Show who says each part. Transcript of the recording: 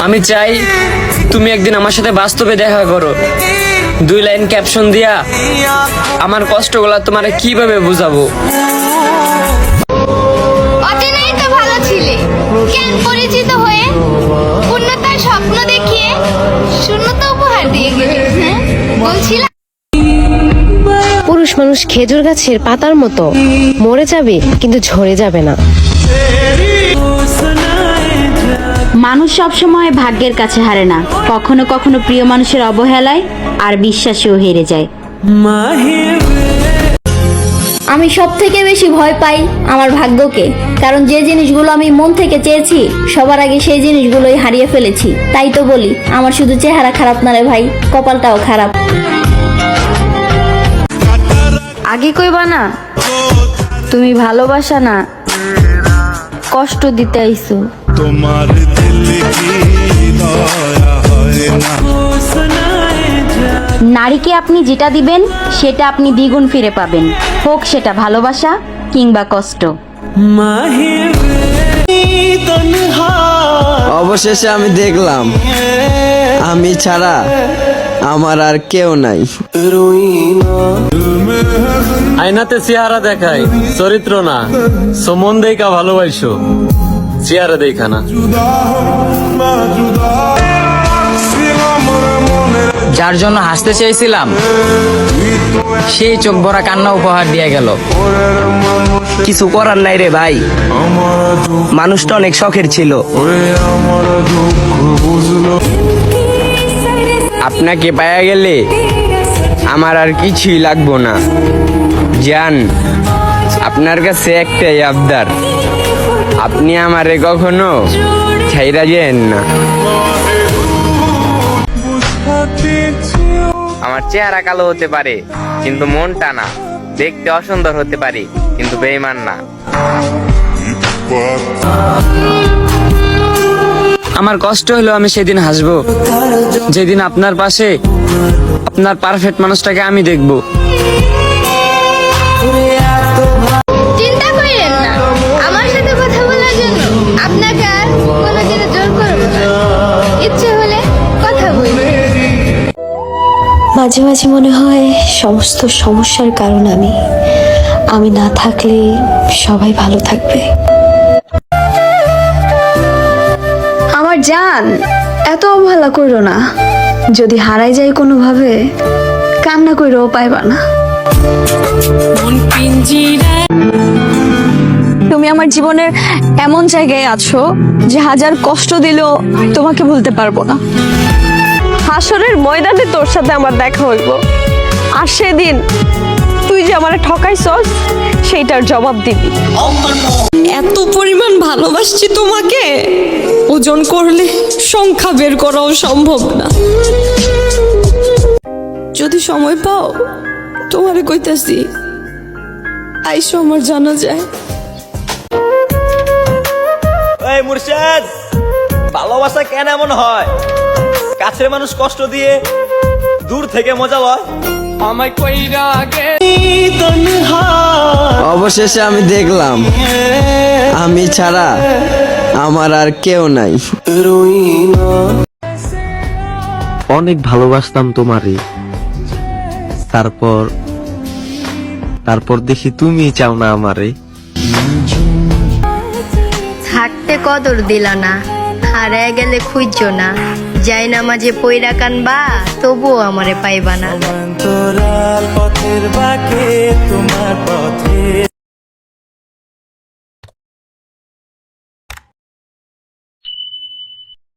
Speaker 1: আমি চাই তুমি একদিন আমার সাথে বাস্তবে দেখা করো, 2 লাইন ক্যাপশন দিয়া আমার কষ্টগুলা তোমারে কিভাবে বুঝাবো।
Speaker 2: অচেনাই তো ভালো ছিলে, কেন পরিচিত হয়ে পূর্ণতার স্বপ্ন দেখিয়ে শূন্যতা উপহার দিয়ে গেলে। বলছিলাম
Speaker 3: পুরুষ মানুষ খেজুর গাছের পাতার মতো মরে যাবে কিন্তু ঝরে যাবে না।
Speaker 4: মানুষ সবসময় ভাগ্যের কাছে হারে না, কখনো কখনো প্রিয় মানুষের অবহেলায় আর বিশ্বাসেও হেরে যায়।
Speaker 5: আমি সব থেকে বেশি ভয় পাই আমার ভাগ্যকে, কারণ যে জিনিসগুলো আমি মন থেকে চেয়েছি সবার আগে সেই জিনিসগুলোই হারিয়ে ফেলেছি। তাই তো বলি, আমার শুধু চেহারা খারাপ না রে ভাই, কপালটাও খারাপ।
Speaker 4: আগে কইবা না তুমি ভালোবাসা না কষ্ট দিতে আইছো।
Speaker 6: তোমার দিল কি দয়া হয় না।
Speaker 4: নারীকে আপনি যেটা দিবেন সেটা আপনি দ্বিগুণ ফিরে পাবেন, হোক সেটা ভালোবাসা কিংবা কষ্ট।
Speaker 7: অবশেষে আমি দেখলাম আমি ছাড়া আমার আর কেউ নাই।
Speaker 1: আয়নাতে চেহারা দেখায়, চরিত্র না। মন দেখা ভালোবাসো, চেহারা দেখা না।
Speaker 8: যার জন্য হাসতে চেয়েছিলাম সেই চোখ ভরা কান্না উপহার দিয়ে গেল।
Speaker 7: কিছু করার নাই রে ভাই, মানুষটা অনেক শখের ছিল। আপনাকে পাওয়া গেলে আমার আর কিছুই লাগবো না। জান, আপনার কাছে একটাই আবদার, আপনি আমারে কখনো ছাইরা যেন না। আমার চেহারা কালো হতে পারে কিন্তু মনটা না, দেখতে অসুন্দর হতে পারে কিন্তু বেঈমান না।
Speaker 1: আমার কষ্ট হলো আমি সেদিন হাসবো যেদিন আপনার পাশে আপনার পারফেক্ট মানুষটাকে আমি দেখবো।
Speaker 2: চিন্তা করেন না, আমার সাথে কথা বলার জন্য আপনাকে আর কোনোদিনও জোর করব না। ইচ্ছে হলে কথা বলবো।
Speaker 5: মাঝে মাঝে মনে হয় সমস্ত সমস্যার কারণ আমি না থাকলে সবাই ভালো থাকবে।
Speaker 9: আমার জান, এত অবহেলা কইরো না। যদি হারাই যায় কোনোভাবে, কান্না কইরো পাইবা না। তুমি আমার জীবনের এমন জায়গায় আছো যে হাজার কষ্ট দিলেও তোমাকে ভুলতে পারবো না। হাসরের ময়দানে তোর সাথে আমার দেখা হইব, আর সেদিন তুই যে আমার ঠকাইছস সেইটার জবাব দিবি।
Speaker 10: এত পরিমাণ ভালোবাসছি তোমাকে, ওজন করলে সংখ্যা বের করাও সম্ভব না। যদি সময় পাও তোমারে কইতাছি আইসো আমার জানা যায়।
Speaker 11: এই মুর্শিদ, ভালোবাসা কেন এমন হয়? কাছের মানুষ কষ্ট দিয়ে দূর থেকে মজা লয়।
Speaker 7: অবশেষে আমি দেখলাম আমি ছাড়া আমার আর কেউ নাই।
Speaker 12: অনেক ভালোবাসতাম তোমারে, তারপর দেখি তুমি চাও না আমারে।
Speaker 2: থাকতে কদর দিলা না, হারায় গেলে খুঁজছো না। যাই না মাঝে পয়রা কানবা, তবুও আমারে পাইবা না।
Speaker 6: পথের বাঁকে তোমার পথে